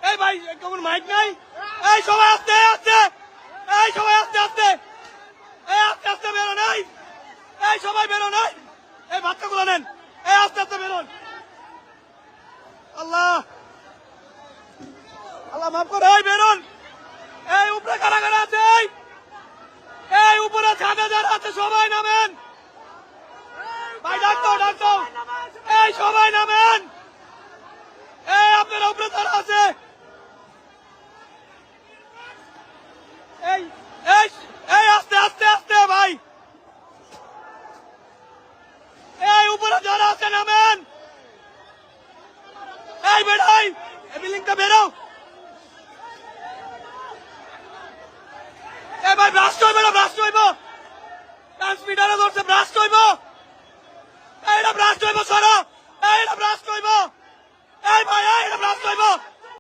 এই ভাই কেমন মাইক নাই? এই সবাই আস্তে আস্তে, এই সবাই আস্তে আস্তে, এই আস্তে আস্তে বেরো নাই, এই সবাই বেরো নাই, এই বাচ্চাগুলো নেন, এই আস্তে আস্তে বেরোন। আল্লাহ আল্লাহ মাফ করো, এই বেরোন। এই উপরে কারা কারা আছে? এই উপরে ছাদে যারা আছে সবাই নামেন। ভাই ডাক্তার ডাক্তার, এই সবাই নামেন। এই আপনারা উপরে যারা আছে, এই এই এই আস্তে আস্তে আস্তে ভাই, এই উপরে যারা আছে নামেন। এই বেড়াই, এই বিল্ডিংটা বেরো। এই ভাই ব্রাস্ট হইব না, ব্রাস্ট হইব, ট্রান্সমিটারে ধরছে, ব্রাস্ট হইব, এইটা ব্রাস্ট হইব, সরো, এইটা ব্রাস্ট হইব, এই ভাই এইটা ব্রাস্ট হইব।